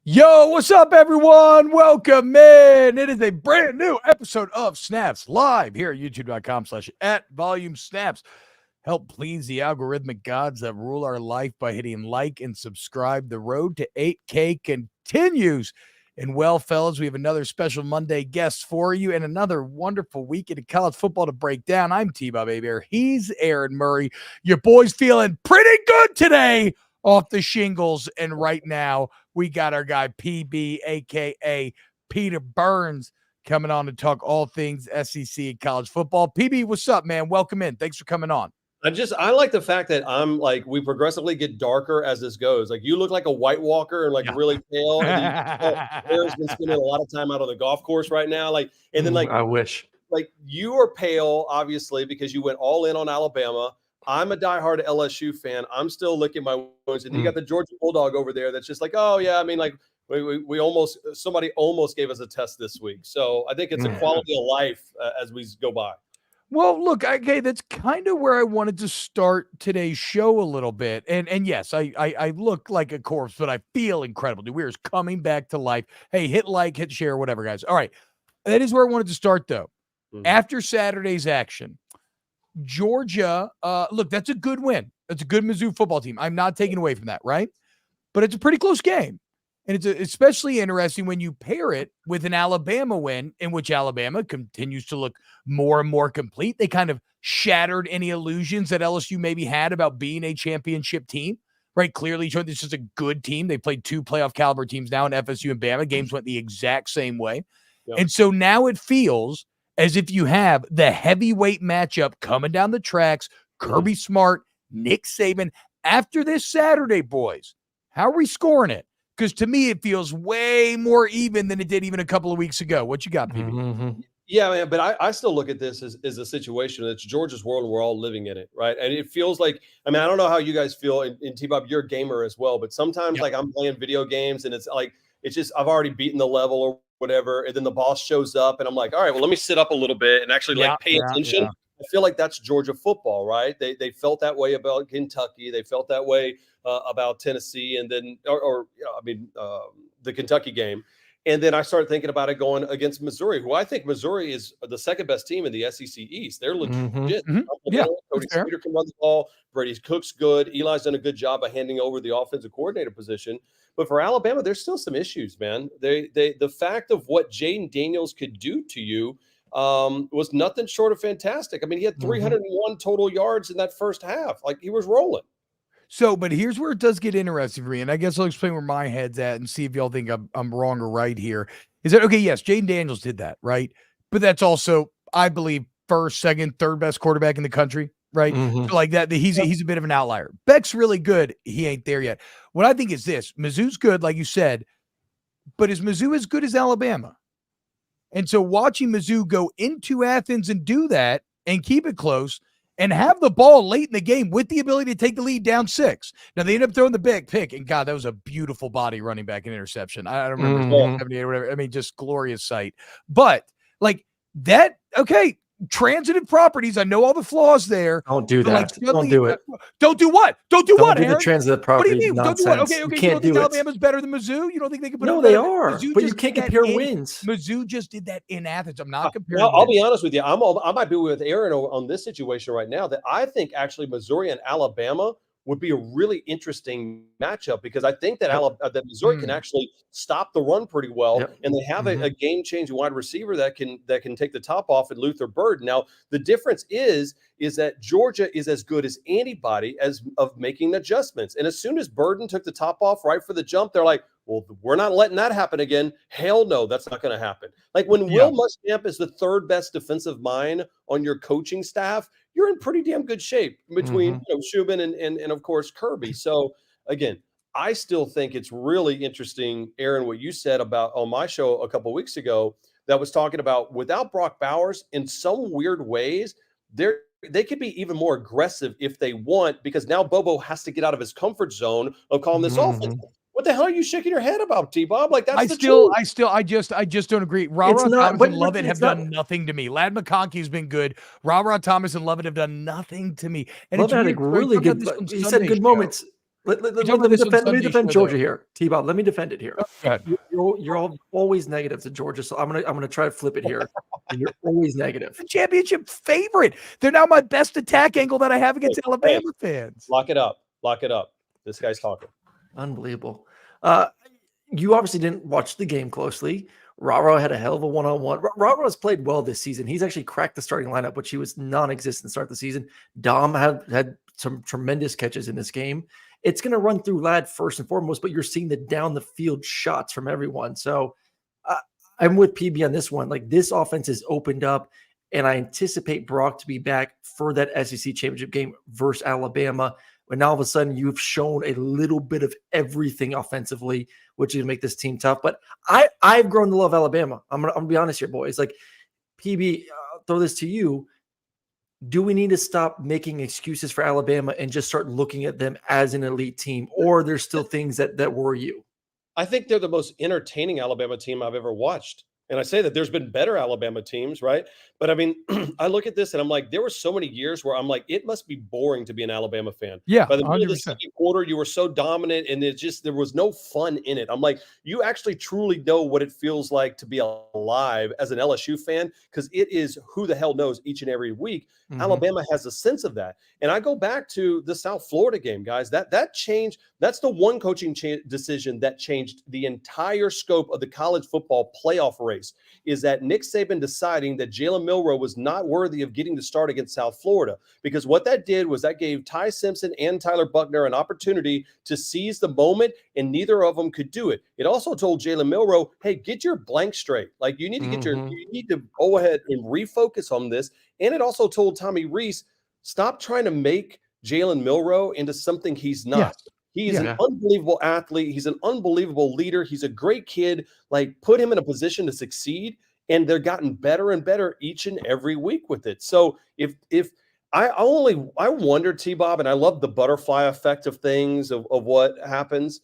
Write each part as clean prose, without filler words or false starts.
Yo, what's up, everyone? Welcome in. It is a brand new episode of Snaps live here at youtube.com/@volumesnaps. Help please the algorithmic gods that rule our life by hitting like and subscribe. The road to 8K continues. And well, fellas, we have another special Monday guest for you and another wonderful weekend of college football to break down. I'm T-Bob Hebert. He's Aaron Murray. Your boy's feeling pretty good today off the shingles. And right now, we got our guy PB, a.k.a. Peter Burns, coming on to talk all things SEC and college football. PB, what's up, man? Welcome in. Thanks for coming on. I like the fact that we progressively get darker as this goes. Like, you look like a White Walker and really pale. And Aaron's been spending a lot of time out on the golf course right now. I wish. You are pale, obviously, because you went all in on Alabama. I'm a diehard LSU fan. I'm still licking my wounds. And you got the Georgia Bulldog over there that's just like, oh, yeah, somebody almost gave us a test this week. So I think it's a quality of life as we go by. Well, look, okay, that's kind of where I wanted to start today's show a little bit. And yes, I look like a corpse, but I feel incredible. The Weir's coming back to life. Hey, hit like, hit share, whatever, guys. All right. That is where I wanted to start, though. After Saturday's action, Georgia, look, that's a good win. That's a good Mizzou football team. I'm not taking away from that, right? But it's a pretty close game. And it's especially interesting when you pair it with an Alabama win in which Alabama continues to look more and more complete. They kind of shattered any illusions that LSU maybe had about being a championship team, right? Clearly showed this is a good team. They played two playoff caliber teams now in FSU and Bama. Games went the exact same way. Yep. And so now it feels as if you have the heavyweight matchup coming down the tracks, Kirby Smart, Nick Saban. After this Saturday, boys, how are we scoring it? Because to me, it feels way more even than it did even a couple of weeks ago. What you got, PB? Mm-hmm. Yeah, man, but I still look at this as a situation that's Georgia's world and we're all living in it, right? And it feels like, I don't know how you guys feel, and T-Bob, you're a gamer as well, but sometimes I'm playing video games and it's just I've already beaten the level or whatever, and then the boss shows up and I'm like, all right, well, let me sit up a little bit and actually pay attention. Yeah. I feel like that's Georgia football, right? They felt that way about Kentucky. They felt that way about Tennessee, and then the Kentucky game. And then I started thinking about it going against Missouri, who I think Missouri is the second best team in the SEC East. They're legit. Mm-hmm. Yeah, Cody Sweeter can run the ball. Brady Cook's good. Eli's done a good job of handing over the offensive coordinator position. But for Alabama, there's still some issues, man. The fact of what Jaden Daniels could do to you was nothing short of fantastic. He had 301 total yards in that first half. He was rolling. So, but here's where it does get interesting for me, and I guess I'll explain where my head's at and see if y'all think I'm wrong or right here. Is that, okay, yes, Jaden Daniels did that, right? But that's also, I believe, first, second, third best quarterback in the country, right? So that, he's a bit of an outlier. Beck's really good. He ain't there yet. What I think is this. Mizzou's good, like you said, but is Mizzou as good as Alabama? And so watching Mizzou go into Athens and do that and keep it close and have the ball late in the game with the ability to take the lead down 6. Now, they end up throwing the big pick, and God, that was a beautiful body running back and interception. I don't remember 78 or whatever. Just glorious sight. But, that, okay, transitive properties, I know all the flaws there. Don't do that. Don't do it. Don't do what? Don't do what, Aaron? The transitive property. What do you mean? Nonsense. Don't do what? Okay, you can't don't think do Alabama's better than Mizzou? You don't think they can put No, they are. But you can't compare wins. Mizzou just did that in Athens. I'm not comparing. Well, I'll be honest with you. I might be with Aaron on this situation right now, that I think actually Missouri and Alabama would be a really interesting matchup, because I think that that Missouri can actually stop the run pretty well, and they have a game-changing wide receiver that can take the top off at Luther Bird. Now, the difference is that Georgia is as good as anybody of making adjustments. And as soon as Burden took the top off right for the jump, they're like, well, we're not letting that happen again. Hell no, that's not going to happen. When Will Muschamp is the third best defensive mind on your coaching staff, you're in pretty damn good shape between Shubin and of course Kirby. So again, I still think it's really interesting, Aaron, what you said about on my show a couple of weeks ago that was talking about without Brock Bowers, in some weird ways, they could be even more aggressive if they want, because now Bobo has to get out of his comfort zone of calling this offense. What the hell are you shaking your head about, T-Bob? I just don't agree. Ra-Ra Thomas and Lovett have done nothing to me. Ladd McConkey's been good. Ra-Ra Thomas and Lovett have done nothing to me. And Lovett had a really good. He said good moments. Let me defend Georgia here, T-Bob. Let me defend it here. You're all always negative to Georgia, so I'm gonna try to flip it here. And you're always negative. The championship favorite. They're now my best attack angle that I have against Alabama fans. Lock it up. This guy's talking. Unbelievable. You obviously didn't watch the game closely. Rara had a hell of a one-on-one. Rara has played well this season. He's actually cracked the starting lineup, which he was non-existent to start the season. Dom had some tremendous catches in this game. It's going to run through Ladd first and foremost, but you're seeing the down the field shots from everyone. So I'm with PB on this one. Like, this offense is opened up, and I anticipate Brock to be back for that SEC championship game versus Alabama. When now all of a sudden you've shown a little bit of everything offensively, which is going to make this team tough. But I've grown to love Alabama. I'm gonna be honest here, boys. Like, PB, throw this to you. Do we need to stop making excuses for Alabama and just start looking at them as an elite team, or there's still things that worry you? I think they're the most entertaining Alabama team I've ever watched. And I say that there's been better Alabama teams, right? But I mean, I look at this and I'm like, there were so many years where I'm like, it must be boring to be an Alabama fan. Yeah. By the end of the second quarter, you were so dominant and there was no fun in it. I'm like, you actually truly know what it feels like to be alive as an LSU fan, because it is who the hell knows each and every week. Mm-hmm. Alabama has a sense of that. And I go back to the South Florida game, guys. That changed. That's the one coaching decision that changed the entire scope of the college football playoff race, is that Nick Saban deciding that Jalen Milroe was not worthy of getting the start against South Florida. Because what that did was that gave Ty Simpson and Tyler Buchner an opportunity to seize the moment, and neither of them could do it. It also told Jalen Milroe, hey, get your blank straight. Like, you need to you need to go ahead and refocus on this. And it also told Tommy Rees, stop trying to make Jalen Milroe into something he's not. Yes. He is an unbelievable athlete. He's an unbelievable leader. He's a great kid. Like, put him in a position to succeed, and they're gotten better and better each and every week with it. So if I wonder, T-Bob, and I love the butterfly effect of things of what happens,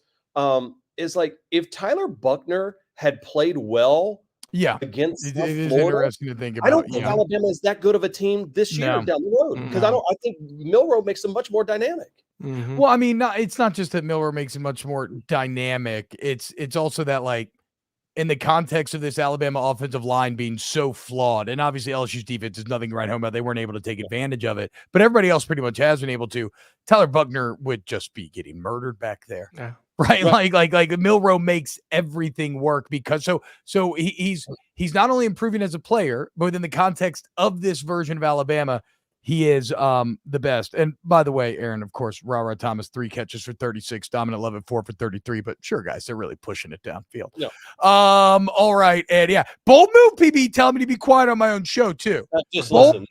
is like, if Tyler Buchner had played well against South it is Florida, interesting to think about. I don't think Alabama is that good of a team this year down the road, because I think Milroe makes them much more dynamic. Mm-hmm. Well, I mean, it's not just that Milroe makes it much more dynamic. It's also that, like, in the context of this Alabama offensive line being so flawed, and obviously LSU's defense is nothing to write home about. They weren't able to take advantage of it, but everybody else pretty much has been able to. Tyler Buchner would just be getting murdered back there. Yeah. Right. Like Milroe makes everything work, because so he's not only improving as a player, but within the context of this version of Alabama, he is the best. And by the way, Aaron, of course, Rara Thomas, 3 catches for 36, dominant 11, 4 for 33. But sure, guys, they're really pushing it downfield. Yeah. All right, and bold move, PB. Telling me to be quiet on my own show too. Just bold listen.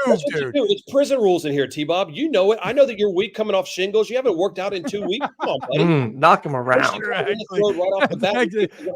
move, dude. It's prison rules in here, T-Bob. You know it. I know that you're weak coming off shingles. You haven't worked out in 2 weeks. Come on, buddy. Knock him around.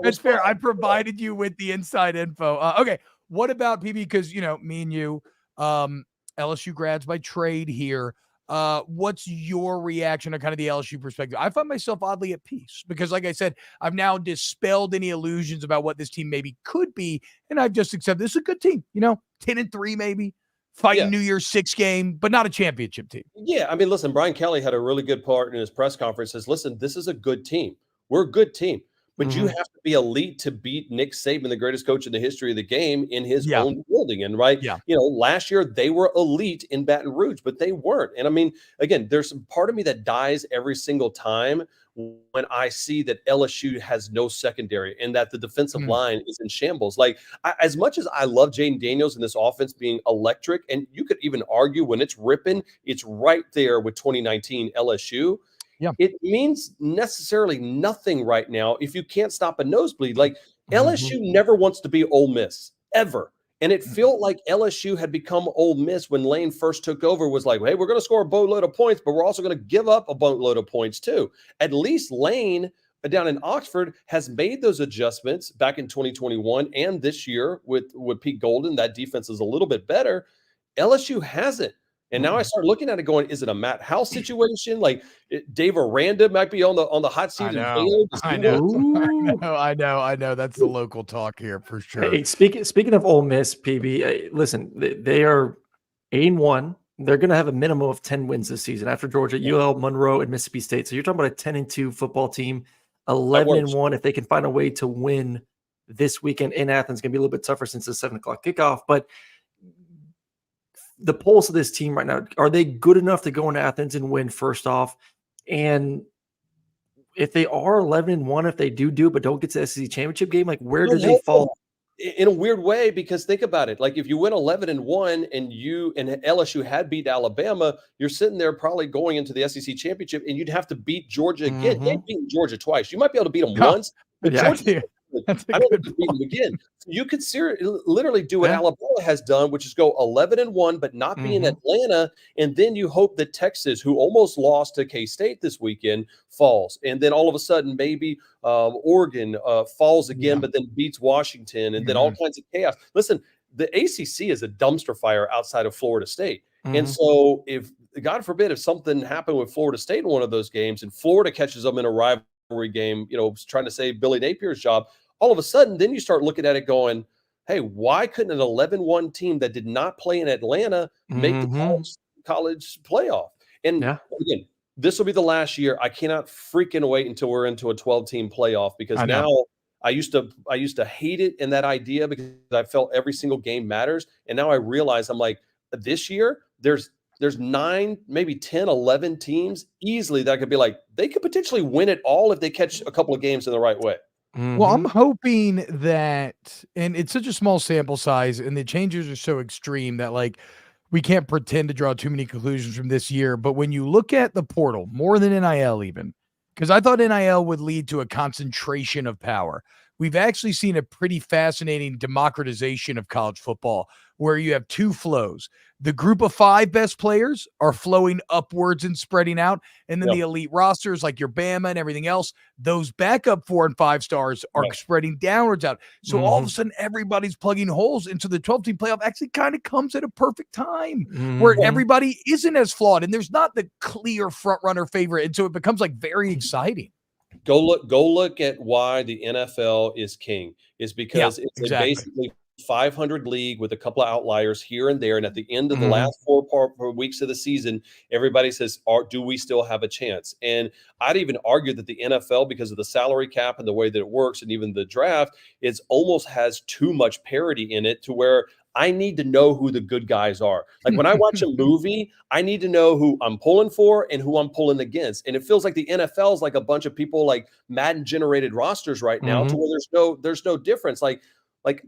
That's fair. I provided you with the inside info. Okay, what about PB? Because me and you, LSU grads by trade here. What's your reaction to kind of the LSU perspective? I find myself oddly at peace, because, like I said, I've now dispelled any illusions about what this team maybe could be, and I've just accepted this is a good team. 10-3 maybe, fighting New Year's 6 game, but not a championship team. Yeah, I mean, listen, Brian Kelly had a really good part in his press conference. Says, listen, this is a good team. We're a good team. But you have to be elite to beat Nick Saban, the greatest coach in the history of the game, in his own building. And last year they were elite in Baton Rouge, but they weren't. And I mean, again, there's some part of me that dies every single time when I see that LSU has no secondary and that the defensive line is in shambles. Like, as much as I love Jaden Daniels and this offense being electric, and you could even argue when it's ripping, it's right there with 2019 LSU. Yeah, it means necessarily nothing right now if you can't stop a nosebleed. Like, LSU never wants to be Ole Miss, ever. And it felt like LSU had become Ole Miss when Lane first took over, was like, hey, we're going to score a boatload of points, but we're also going to give up a boatload of points too. At least Lane down in Oxford has made those adjustments back in 2021 and this year with Pete Golden. That defense is a little bit better. LSU hasn't. And now I start looking at it going, is it a Matt House situation? Like, Dave Aranda might be on the hot seat. I know. That's the local talk here for sure. Hey, speaking of Ole Miss, PB, listen, they are 8-1. they're going to have a minimum of 10 wins this season after Georgia, UL, Monroe, and Mississippi State. So you're talking about a 10-2 football team, 11-1. If they can find a way to win this weekend in Athens, going to be a little bit tougher since it's a 7:00 kickoff. But the pulse of this team right now, are they good enough to go into Athens and win first off? And if they are 11-1, if they do, but don't get to the SEC championship game, like where do they fall? In a weird way, because think about it. Like if you win 11-1 and LSU had beat Alabama, you're sitting there probably going into the SEC championship, and you'd have to beat Georgia again. They've beaten Georgia twice. You might be able to beat them once, but Georgia, I don't think to beat them again. So you could literally do what Alabama has done, which is go 11-1, but not be in Atlanta, and then you hope that Texas, who almost lost to K-State this weekend, falls, and then all of a sudden maybe Oregon falls again, but then beats Washington, and then all kinds of chaos. Listen, the ACC is a dumpster fire outside of Florida State, and so if God forbid if something happened with Florida State in one of those games, and Florida catches them in a rivalry game, trying to save Billy Napier's job, all of a sudden, then you start looking at it going, hey, why couldn't an 11-1 team that did not play in Atlanta make the college playoff? And again, this will be the last year. I cannot freaking wait until we're into a 12-team playoff, because now I used to hate it in that idea because I felt every single game matters. And now I realize I'm like, this year there's 9, maybe 10, 11 teams easily that could be like, they could potentially win it all if they catch a couple of games in the right way. Well, I'm hoping that, and it's such a small sample size and the changes are so extreme that like we can't pretend to draw too many conclusions from this year. But when you look at the portal more than NIL, even because I thought NIL would lead to a concentration of power, we've actually seen a pretty fascinating democratization of college football where you have two flows. The group of 5 best players are flowing upwards and spreading out. And then the elite rosters like your Bama and everything else, those backup 4 and 5 stars are spreading downwards out. So all of a sudden, everybody's plugging holes into the 12-team playoff actually kind of comes at a perfect time where everybody isn't as flawed and there's not the clear front runner favorite. And so it becomes like very exciting. Go look at why the NFL is king. Is because it's basically 500 league with a couple of outliers here and there. And at the end of the last 4 weeks of the season, everybody says, do we still have a chance? And I'd even argue that the NFL, because of the salary cap and the way that it works, and even the draft, it's almost has too much parity in it to where I need to know who the good guys are. Like when I watch a movie, I need to know who I'm pulling for and who I'm pulling against. And it feels like the NFL is like a bunch of people like Madden generated rosters right now to where there's no difference. Like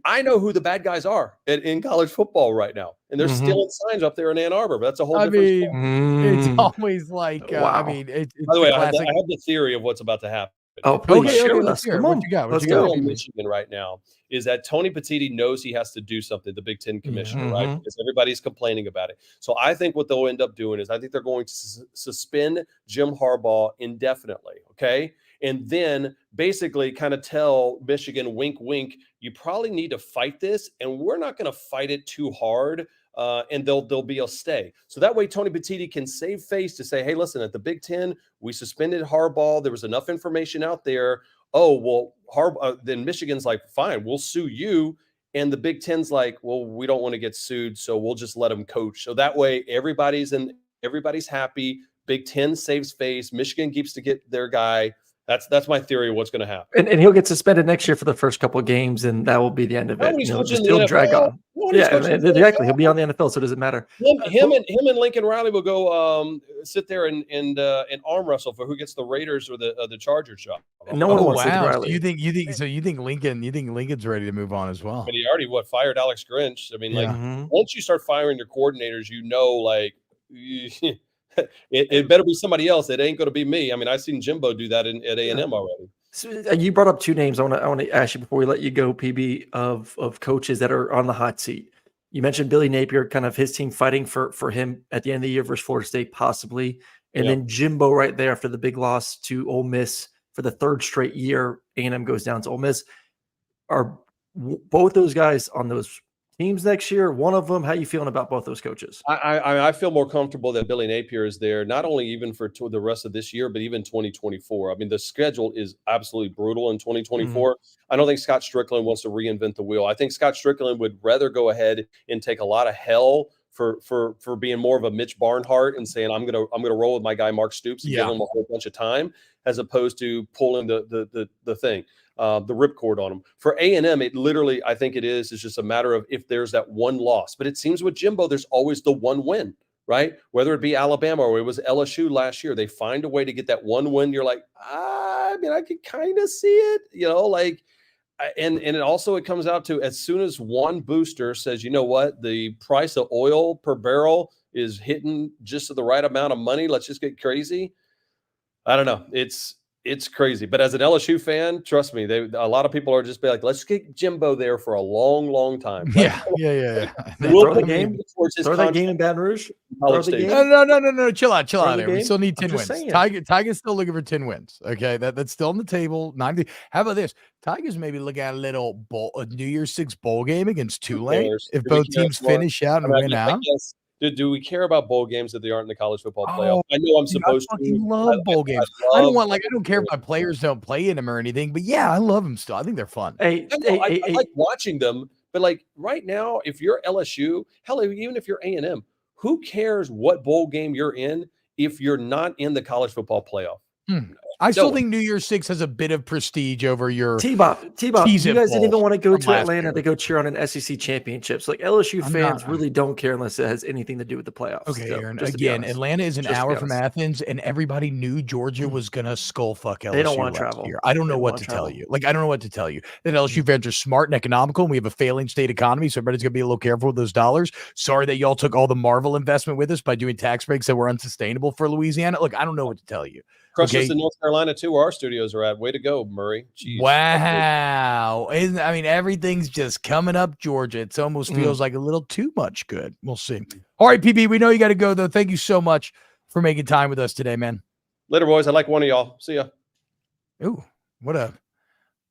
I know who the bad guys are in college football right now, and they're stealing signs up there in Ann Arbor. But that's a whole different story. It's always like, By the way, I have the theory of what's about to happen. Oh, please share let's hear it. What you got? Let's go. Michigan right now is that Tony Petitti knows he has to do something, the Big Ten commissioner, right? Because everybody's complaining about it. So I think what they'll end up doing is I think they're going to suspend Jim Harbaugh indefinitely, okay? And then basically kind of tell Michigan, wink, wink, you probably need to fight this, and we're not going to fight it too hard, and there'll be a stay. So that way Tony Petitti can save face to say, hey, listen, at the Big Ten, we suspended Harbaugh. There was enough information out there. Oh, well, then Michigan's like, fine, we'll sue you. And the Big Ten's like, well, we don't want to get sued, so we'll just let them coach. So that way everybody's happy. Big Ten saves face. Michigan keeps to get their guy. That's my theory of what's going to happen. And he'll get suspended next year for the first couple of games, and that will be the end of it. He'll drag on. Yeah, exactly. He'll be on the NFL, so it doesn't matter. Him and Lincoln Riley will go sit there and arm wrestle for who gets the Raiders or the Chargers job. No one wants Lincoln Riley. So you think Lincoln's ready to move on as well? But he already fired Alex Grinch. I mean, once you start firing your coordinators, like. It better be somebody else. It ain't going to be me. I mean, I've seen Jimbo do that at A&M already. So you brought up 2 names. I want to ask you before we let you go, PB, of coaches that are on the hot seat. You mentioned Billy Napier, kind of his team fighting for him at the end of the year versus Florida State, possibly, and then Jimbo right there after the big loss to Ole Miss for the 3rd straight year. A&M goes down to Ole Miss. Are both those guys on those teams next year? One of them, how you feeling about both those coaches? I feel more comfortable that Billy Napier is there, not only even for the rest of this year, but even 2024. I mean, the schedule is absolutely brutal in 2024. I don't think Scott Strickland wants to reinvent the wheel. I think Scott Strickland would rather go ahead and take a lot of hell for being more of a Mitch Barnhart and saying I'm gonna roll with my guy Mark Stoops and give him a whole bunch of time, as opposed to pulling the thing, the ripcord on him. For A&M, it literally, I think it's just a matter of if there's that one loss. But it seems with Jimbo, there's always the one win, right? Whether it be Alabama or it was LSU last year, they find a way to get that one win. You're like, I mean, I could kind of see it, like. And it comes out to, as soon as one booster says, you know what, the price of oil per barrel is hitting just the right amount of money, let's just get crazy. I don't know. It's crazy. But as an LSU fan, trust me, a lot of people are just be like, let's get Jimbo there for a long, long time. Right? Yeah. Throw the game. Throw that game in Baton Rouge. Throw the game. No. Chill out there. Game? We still need 10 wins. Saying. Tiger's still looking for 10 wins. Okay, that's still on the table. 90. How about this? Tigers maybe look at a little a New Year's Six bowl game against Tulane if both teams finish out and win out. Do we care about bowl games that they aren't in the college football playoff? I know I'm supposed to. I love bowl games. I don't care if my players don't play in them or anything, but yeah, I love them still. I think they're fun. I like watching them, but like right now, if you're LSU, hell, even if you're A&M, who cares what bowl game you're in if you're not in the college football playoff? I still think New Year's Six has a bit of prestige over your T-Bob. You guys didn't even want to go to Atlanta to go cheer on an SEC championship. So like LSU fans really don't care unless it has anything to do with the playoffs. Okay, Aaron. Again, Atlanta is an hour from Athens, and everybody knew Georgia was gonna skull fuck LSU. They don't want to travel. I don't know what to tell you. Like, I don't know what to tell you. That LSU fans are smart and economical, and we have a failing state economy, so everybody's gonna be a little careful with those dollars. Sorry that y'all took all the Marvel investment with us by doing tax breaks that were unsustainable for Louisiana. Look, I don't know what to tell you. Crush us in North Carolina too, where our studios are at. Way to go, Murray. Jeez. Wow. I mean, everything's just coming up Georgia. It almost feels like a little too much good. We'll see. All right, PB, we know you got to go, though. Thank you so much for making time with us today, man. Later, boys. I like one of y'all. See ya. Ooh, what a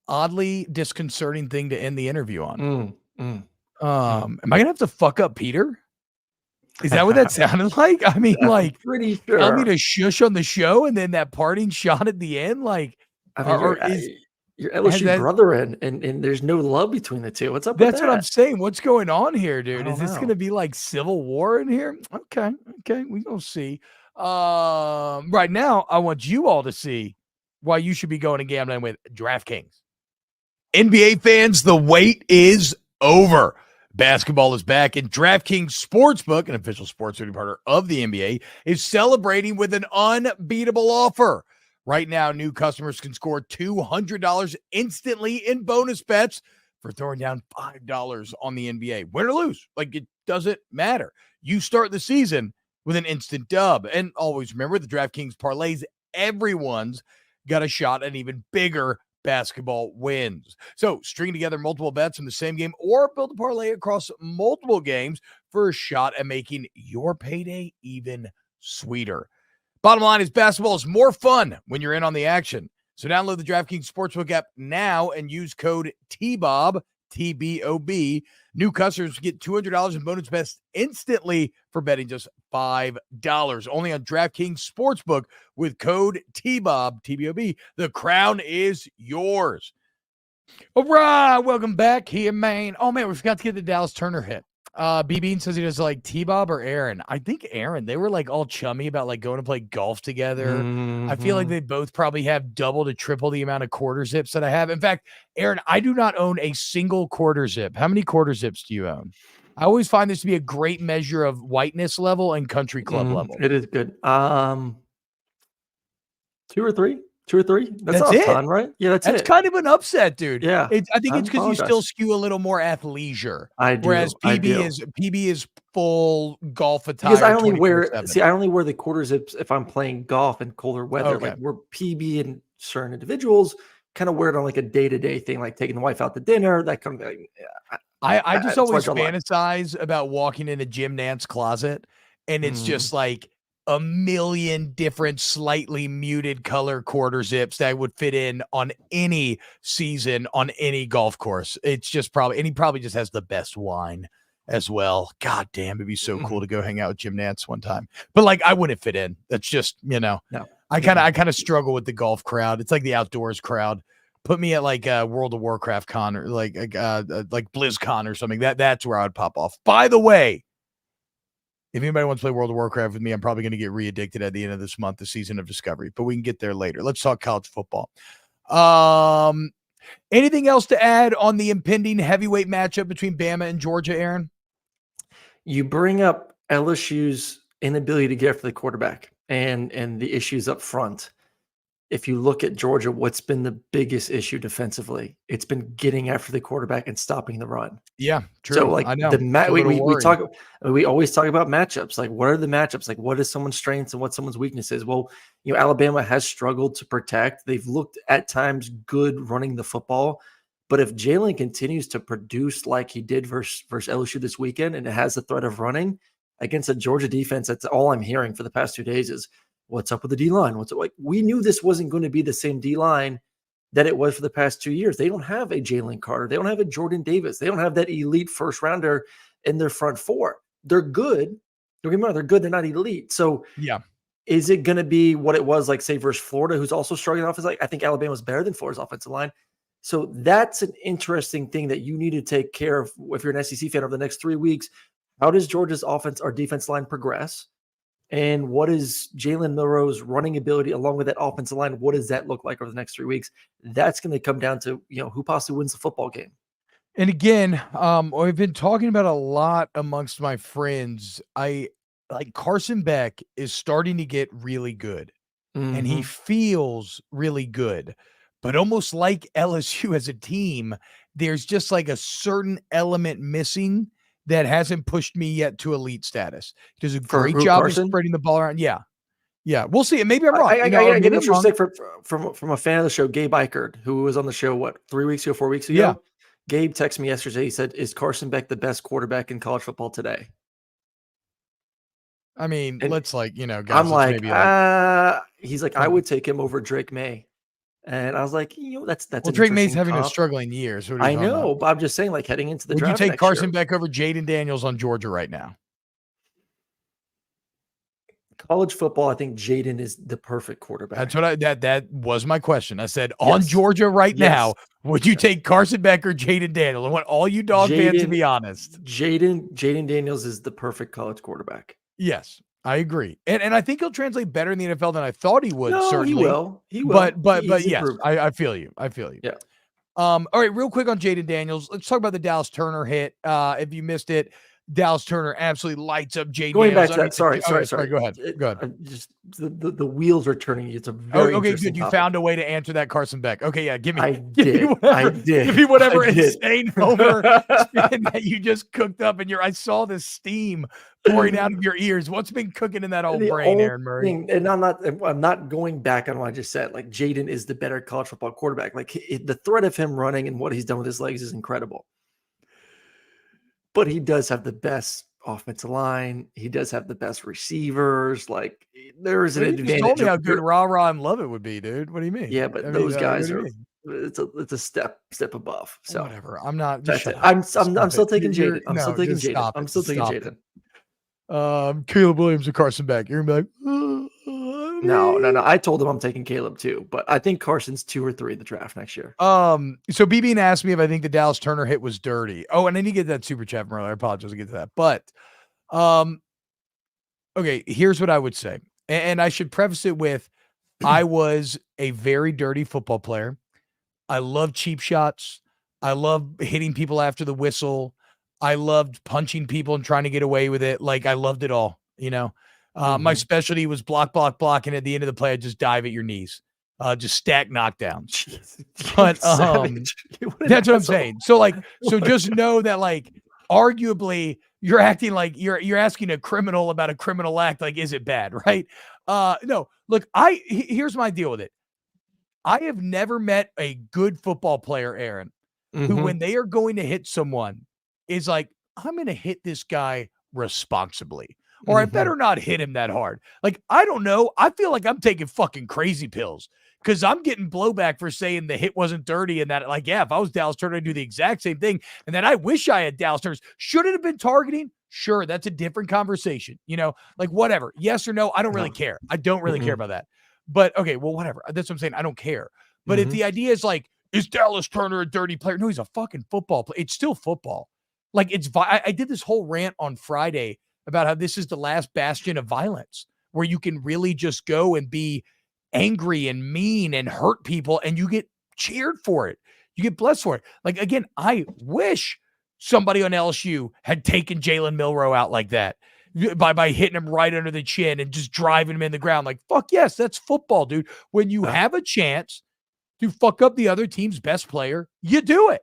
oddly disconcerting thing to end the interview on. Am I going to have to fuck up Peter? Is that what that sounded like? I mean, like, pretty sure. Tell me to shush on the show, and then that parting shot at the end, like, your LSU brother, and there's no love between the two. What's up with that? That's what I'm saying. What's going on here, dude? Is this going to be like Civil War in here? Okay, we gonna see. Right now, I want you all to see why you should be going and gambling with DraftKings. NBA fans, the wait is over. Basketball is back, and DraftKings Sportsbook, an official sports betting partner of the NBA, is celebrating with an unbeatable offer. Right now, new customers can score $200 instantly in bonus bets for throwing down $5 on the NBA. Win or lose, like, it doesn't matter. You start the season with an instant dub. And always remember, the DraftKings parlays, everyone's got a shot at even bigger basketball wins. So string together multiple bets in the same game or build a parlay across multiple games for a shot at making your payday even sweeter. Bottom line is, basketball is more fun when you're in on the action. So download the DraftKings Sportsbook app now and use code TBOB, TBOB. New customers get $200 in bonus bets instantly for betting just $5. Only on DraftKings Sportsbook with code TBOB, TBOB. The crown is yours. All right, welcome back here, man. Oh, man, we forgot to get the Dallas Turner hit. B-Bean says he does like T-Bob or Aaron. I think Aaron. They were like all chummy about like going to play golf together. I feel like they both probably have double to triple the amount of quarter zips that I have. In fact, Aaron, I do not own a single quarter zip. How many quarter zips do you own? I always find this to be a great measure of whiteness level and country club level. It is good. 2 or 3. 2 or 3. That's not a ton, right? Yeah, that's kind of an upset, dude. Yeah, I think it's because you still skew a little more athleisure. I do. Whereas PB is full golf attire. Because I only wear the quarter zips if I'm playing golf in colder weather. Okay. Like, we're PB and certain individuals kind of wear it on like a day-to-day thing, like taking the wife out to dinner, that kind of thing. I just always fantasize about walking in a Jim Nantz closet, and it's just like a million different slightly muted color quarter zips that would fit in on any season on any golf course. It's just and he probably just has the best wine as well. God damn, it'd be so cool to go hang out with Jim Nantz one time. But like, I wouldn't fit in. That's just, no. I kind of struggle with the golf crowd. It's like the outdoors crowd. Put me at like World of Warcraft con or like BlizzCon or something. That's where I would pop off. By the way, If anybody wants to play World of Warcraft with me, I'm probably going to get re-addicted at the end of this month, the season of Discovery, but we can get there later. Let's talk college football. Anything else to add on the impending heavyweight matchup between Bama and Georgia, Aaron? You bring up LSU's inability to get after the quarterback and the issues up front. If you look at Georgia, what's been the biggest issue defensively? It's been getting after the quarterback and stopping the run. Yeah, true. So like I know. we always talk about matchups. Like, what are the matchups? Like, what is someone's strengths and what someone's weaknesses? Well, Alabama has struggled to protect. They've looked at times good running the football, but if Jalen continues to produce like he did versus LSU this weekend, and it has the threat of running against a Georgia defense, that's all I'm hearing for the past 2 days is what's up with the D-line? What's it like? We knew this wasn't going to be the same D-line that it was for the past 2 years. They don't have a Jalen Carter. They don't have a Jordan Davis. They don't have that elite first rounder in their front four. They're good. Don't get me wrong, they're good. They're not elite. So yeah, is it going to be what it was like, say, versus Florida, who's also struggling off? I think Alabama's better than Florida's offensive line. So that's an interesting thing that you need to take care of if you're an SEC fan over the next 3 weeks. How does Georgia's offense or defense line progress? And what is Jalen Milroe's running ability along with that offensive line? What does that look like over the next 3 weeks? That's going to come down to, who possibly wins the football game. And again, I've been talking about a lot amongst my friends. Carson Beck is starting to get really good, and he feels really good, but almost like LSU as a team, there's just like a certain element missing that hasn't pushed me yet to elite status. He does a great job of spreading the ball around. Yeah. We'll see. And maybe I'm wrong. I get interesting from a fan of the show, Gabe Eichert, who was on the show, 3 weeks ago, 4 weeks ago? Yeah. Gabe texted me yesterday. He said, "Is Carson Beck the best quarterback in college football today?" I mean, and let's guys. I'm like, he's like, I would take him over Drake May. And I was like, that's well, Drake May's having a struggling year. So I know, but I'm just saying, like, heading into the draft. Would you take Carson Beck over Jaden Daniels on Georgia right now? College football, I think Jaden is the perfect quarterback. That's what that was my question. I said, on Georgia right now, would you take Carson Beck or Jaden Daniels? I want all you dog fans to be honest. Jaden Daniels is the perfect college quarterback. Yes, I agree. And I think he'll translate better in the NFL than I thought he would. No, certainly. He will. But yes, I feel you. Yeah. All right, real quick on Jaden Daniels. Let's talk about the Dallas Turner hit. If you missed it, Dallas Turner absolutely lights up Jaden Going Daniels. back to that, sorry. Go ahead. Just the wheels are turning. It's a very okay. Good. You topic. found a way to answer that, Carson Beck. Okay, yeah. Give me. I did. Give me whatever insane homer spin that you just cooked up, and I saw this steam pouring out of your ears. What's been cooking in that old brain, Aaron Murray? And I'm not going back on what I just said. Like, Jaden is the better college football quarterback. Like, the threat of him running and what he's done with his legs is incredible. But he does have the best offensive line. He does have the best receivers. Like, there is an advantage. You told me how good Rah and Lovett would be, dude. What do you mean? Yeah, but those guys are. It's a step above. So whatever. I'm not. I'm still taking Jaden. I'm still taking Jaden. I'm still taking Jaden. Caleb Williams or Carson Beck. You're gonna be like, no. I told him I'm taking Caleb too, but I think Carson's 2 or 3 in the draft next year. So BB asked me if I think the Dallas Turner hit was dirty. Oh, and I didn't get that super chat from earlier. I apologize. I'll get to that. But, okay, here's what I would say. And I should preface it with, I was a very dirty football player. I love cheap shots. I love hitting people after the whistle. I loved punching people and trying to get away with it. Like, I loved it all, My specialty was block, and at the end of the play, I'd just dive at your knees, just stack knockdowns. But that's what I'm saying. So just know that, arguably, you're acting like you're asking a criminal about a criminal act. Like, is it bad, right? No. Look, here's my deal with it. I have never met a good football player, Aaron, who, when they are going to hit someone, is like, I'm going to hit this guy responsibly. Or I better not hit him that hard. Like, I don't know. I feel like I'm taking fucking crazy pills because I'm getting blowback for saying the hit wasn't dirty and that, if I was Dallas Turner, I'd do the exact same thing. And then I wish I had Dallas Turner's. Should it have been targeting? Sure, that's a different conversation. Whatever. Yes or no, I don't really care. I don't really care about that. But, okay, well, whatever. That's what I'm saying. I don't care. But if the idea is is Dallas Turner a dirty player? No, he's a fucking football player. It's still football. I did this whole rant on Friday about how this is the last bastion of violence where you can really just go and be angry and mean and hurt people and you get cheered for it. You get blessed for it. Like, again, I wish somebody on LSU had taken Jalen Milroe out like that by hitting him right under the chin and just driving him in the ground. Like, fuck yes, that's football, dude. When you have a chance to fuck up the other team's best player, you do it.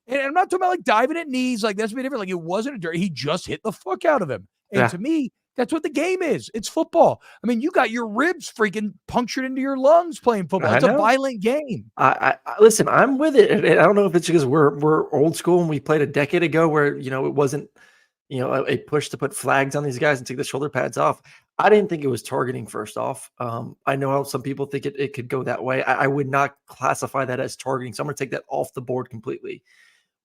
And I'm not talking about like diving at knees. Like, that's a bit different. Like, it wasn't a dirty. He just hit the fuck out of him. And to me, that's what the game is. It's football. I mean, you got your ribs freaking punctured into your lungs playing football. It's a violent game. I listen, I'm with it. And I don't know if it's because we're old school and we played a decade ago where, it wasn't, a push to put flags on these guys and take the shoulder pads off. I didn't think it was targeting, first off. I know how some people think it could go that way. I would not classify that as targeting. So I'm going to take that off the board completely.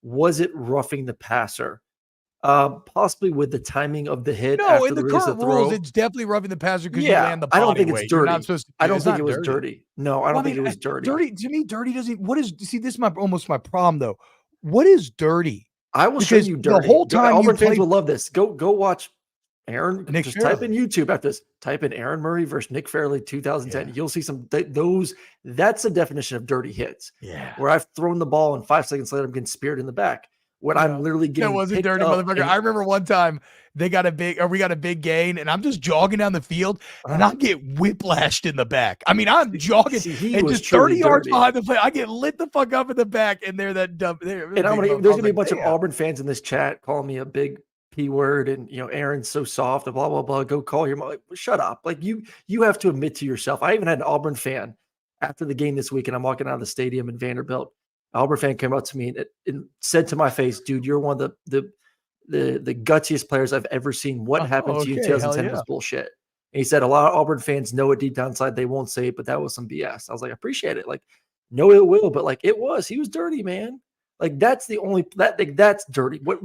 Was it roughing the passer? Possibly with the timing of the hit. No, in the current rules, it's definitely roughing the passer because you land the body. I don't think it's dirty. I don't think it was dirty. No, I don't think it was dirty. Dirty to me, dirty doesn't. What is? See, this is almost my problem though. What is dirty? I will show you dirty. The whole time Auburn fans will love this. Go watch Aaron. Nick just Fairley. Type in YouTube after this. Type in Aaron Murray versus Nick Fairley 2010. Yeah. You'll see some those. That's a definition of dirty hits. Yeah, where I've thrown the ball and 5 seconds later I'm getting speared in the back. When I'm literally getting, it wasn't dirty, motherfucker. I remember one time we got a big gain, and I'm just jogging down the field, and I get whiplashed in the back. I mean, I'm jogging, and just 30 yards behind the play, I get lit the fuck up in the back, and they're that dumb. And there's gonna be a bunch of Auburn fans in this chat calling me a big P word, and Aaron's so soft, and blah blah blah. Go call your mom. Like, shut up. Like you have to admit to yourself. I even had an Auburn fan after the game this week, and I'm walking out of the stadium in Vanderbilt. Auburn fan came up to me and said to my face, "Dude, you're one of the gutsiest players I've ever seen. What happened to you in 2010 was bullshit." And he said, "A lot of Auburn fans know it deep down inside. They won't say it, but that was some BS." I was like, "I appreciate it. Like, no, it will, but like, it was. He was dirty, man. Like, that's the only that's dirty. What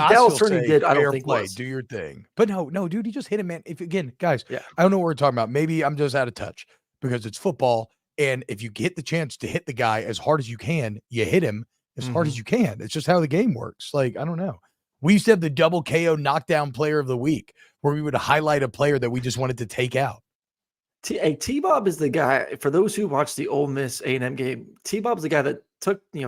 Dallas Turner did, I don't think was. Do your thing, but no, dude, he just hit him, man. If again, guys, I don't know what we're talking about. Maybe I'm just out of touch because it's football." And if you get the chance to hit the guy as hard as you can, you hit him as hard as you can. It's just how the game works. Like, I don't know. We used to have the double KO knockdown player of the week where we would highlight a player that we just wanted to take out. T-Bob is the guy, for those who watch the Ole Miss A&M game, T-Bob's the guy that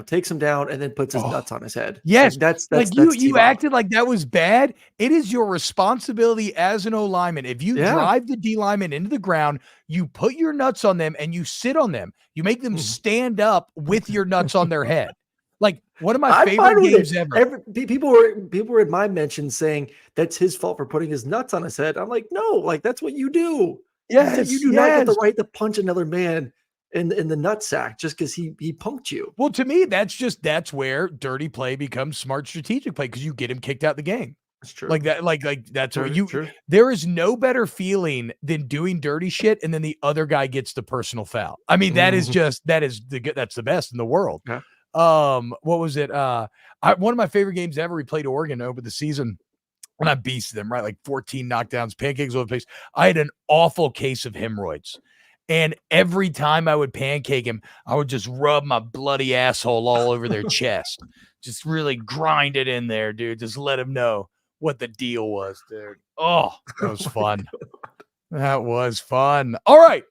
takes him down and then puts his nuts on his head. Yes. Like, that's you acted like that was bad. It is your responsibility as an O lineman. If you drive the D lineman into the ground, you put your nuts on them and you sit on them. You make them stand up with your nuts on their head. Like, one of my favorite games ever. People were in my mention saying that's his fault for putting his nuts on his head. I'm like, no, like, that's what you do. Yes, you do not get the right to punch another man in the nutsack just because he punked you. Well, to me, that's where dirty play becomes smart strategic play because you get him kicked out the game. That's true. Like that, like that's what you. True. There is no better feeling than doing dirty shit and then the other guy gets the personal foul. I mean, that's the best in the world. Yeah. What was it? One of my favorite games ever. We played Oregon over the season. And I beasted them, right? Like 14 knockdowns, pancakes all over the place. I had an awful case of hemorrhoids. And every time I would pancake him, I would just rub my bloody asshole all over their chest. Just really grind it in there, dude. Just let them know what the deal was, dude. Oh, that was fun. That was fun. All right.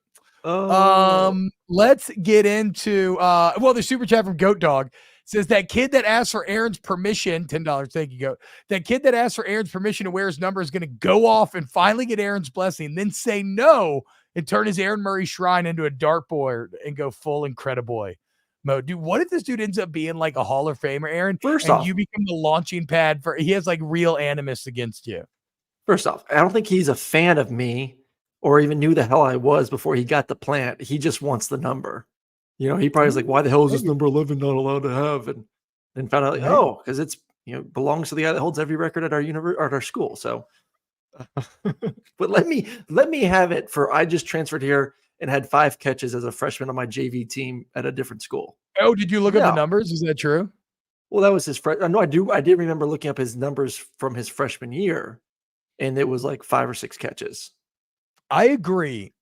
Let's get into the super chat from Goat Dog. Says that kid that asked for Aaron's permission, $10. Thank you, Goat. That kid that asked for Aaron's permission to wear his number is going to go off and finally get Aaron's blessing, then say no and turn his Aaron Murray shrine into a dartboard and go full Incrediboy mode. Dude, what if this dude ends up being like a Hall of Famer, Aaron? First off, you become the launching pad for he has like real animus against you. First off, I don't think he's a fan of me or even knew the hell I was before he got the plant. He just wants the number. He probably was like, why the hell is this number 11 not allowed to have? And then found out, like, because it's, belongs to the guy that holds every record at our school. So, but let me have it for, I just transferred here and had 5 catches as a freshman on my JV team at a different school. Oh, did you look at the numbers? Is that true? Well, that was his no, I did remember looking up his numbers from his freshman year, and it was like 5 or 6 catches. I agree.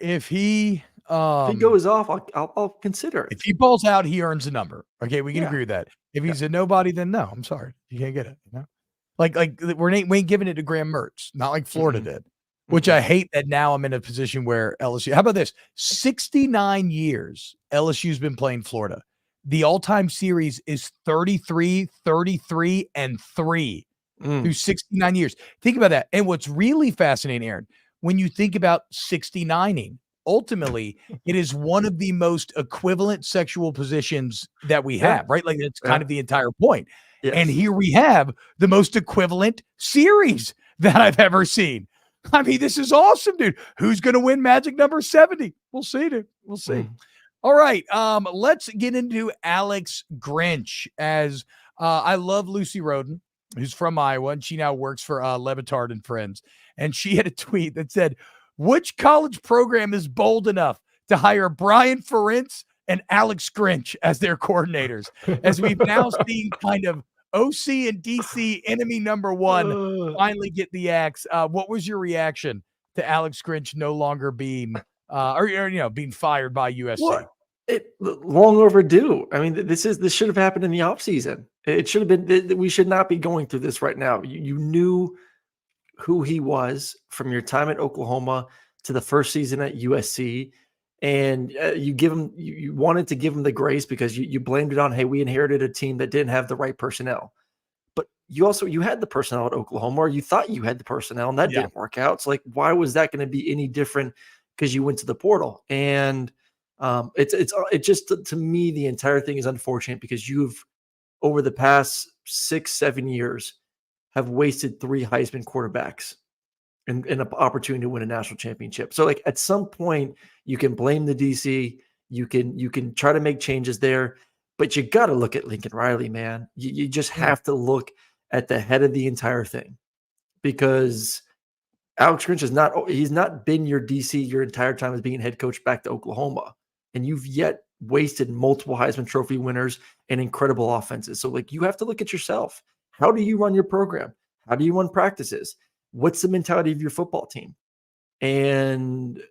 If he goes off, I'll consider it. If he balls out, he earns a number. Okay, we can agree with that. If he's a nobody, then no. I'm sorry, you can't get it. Like we ain't giving it to Graham Mertz, not like Florida did. Which I hate that now I'm in a position where LSU. How about this? 69 years LSU's been playing Florida. The all-time series is 33, 33, and 3 through 69 years. Think about that. And what's really fascinating, Aaron, when you think about 69ing, ultimately, it is one of the most equivalent sexual positions that we have, right? Like that's kind of the entire point. Yes. And here we have the most equivalent series that I've ever seen. I mean, this is awesome, dude. Who's going to win magic number 70? We'll see, dude. We'll see. All right. Let's get into Alex Grinch, as I love Lucy Roden, who's from Iowa, and she now works for Levitard and Friends. And she had a tweet that said, which college program is bold enough to hire Brian Ferentz and Alex Grinch as their coordinators? As we've now seen kind of OC and DC enemy number one finally get the axe. What was your reaction to Alex Grinch no longer being being fired by USC? What? Long overdue. I mean, this should have happened in the offseason. It should have been. We should not be going through this right now. You knew who he was from your time at Oklahoma to the first season at USC. And you wanted to give him the grace because you blamed it on, hey, we inherited a team that didn't have the right personnel. But you had the personnel at Oklahoma, or you thought you had the personnel, and that didn't work out. So, like, why was that going to be any different because you went to the portal? And it just, to me, the entire thing is unfortunate because you've, over the past 6-7 years, have wasted 3 Heisman quarterbacks and an opportunity to win a national championship. So, like, at some point you can blame the DC, you can try to make changes there, but you got to look at Lincoln Riley, man. You just have to look at the head of the entire thing, because Alex Grinch he's not been your DC your entire time as being head coach back to Oklahoma. And you've yet wasted multiple Heisman Trophy winners and incredible offenses. So, like, you have to look at yourself. How do you run your program? How do you run practices? What's the mentality of your football team? And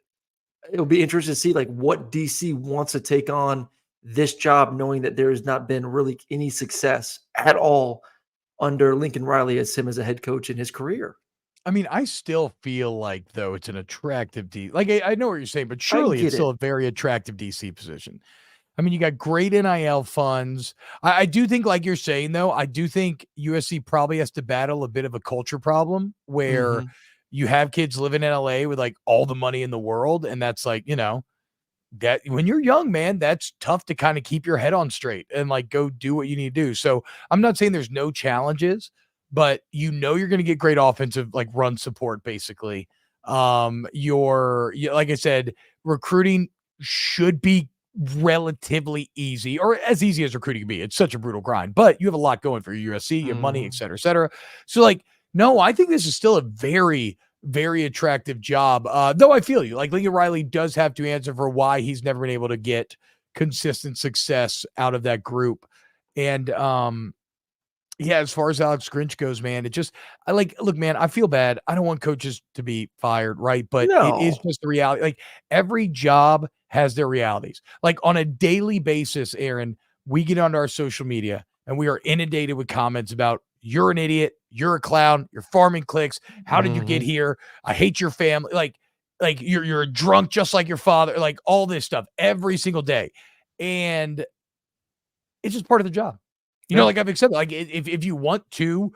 it'll be interesting to see, like, what DC wants to take on this job, knowing that there has not been really any success at all under Lincoln Riley as him as a head coach in his career. I mean, I still feel like, though, it's an attractive like, I know what you're saying, but surely it's still a very attractive DC position. I mean, you got great NIL funds. I do think, like you're saying, though, I do think USC probably has to battle a bit of a culture problem where you have kids living in LA with, like, all the money in the world. And that's like, that when you're young, man, that's tough to kind of keep your head on straight and, like, go do what you need to do. So I'm not saying there's no challenges, but you're going to get great offensive, like, run support, basically. Like I said, recruiting should be relatively easy, or as easy as recruiting can be. It's such a brutal grind, but you have a lot going for your USC, your money, et cetera, et cetera. So, like, no, I think this is still a very, very attractive job. Though I feel you, like, Lincoln Riley does have to answer for why he's never been able to get consistent success out of that group. And, as far as Alex Grinch goes, man, look, man, I feel bad. I don't want coaches to be fired, right? But it is just the reality. Like, every job has their realities. Like, on a daily basis, Aaron, we get onto our social media and we are inundated with comments about, you're an idiot, you're a clown, you're farming clicks, how did you get here? I hate your family. Like you're a drunk just like your father, like, all this stuff every single day. And it's just part of the job. Like I've accepted, like, if you want to